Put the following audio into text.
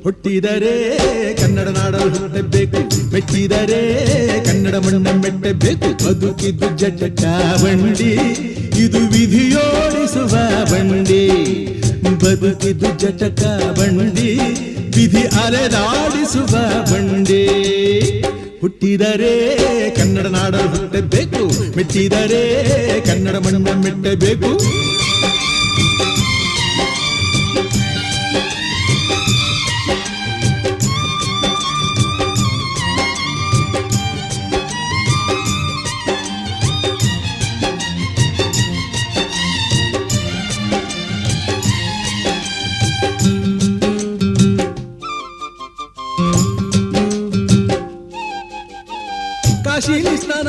ಹುಟ್ಟಿದರೆ ಕನ್ನಡ ನಾಡಲು ಹುಟ್ಟಬೇಕು, ಮೆಚ್ಚಿದರೆ ಕನ್ನಡ ಮಣ್ಣ ಮೆಟ್ಟಬೇಕು. ಬದುಕಿದ್ದು ಜಟಕ ಬಂಡಿ, ಇದು ವಿಧಿಯೋಡಿಸುವ ಬಂಡಿ. ಬದುಕಿದ್ದು ಜಟಕ ಬಂಡಿ, ವಿಧಿ ಅಲೆದಾಡಿಸುವ ಬಂಡಿ. ಹುಟ್ಟಿದರೆ ಕನ್ನಡ ನಾಡಲು ಹುಟ್ಟಬೇಕು, ಮೆಚ್ಚಿದರೆ ಕನ್ನಡ ಮಣ್ಣ ಮೆಟ್ಟಬೇಕು. ಕಾಶಿಲಿ ಸ್ನಾನ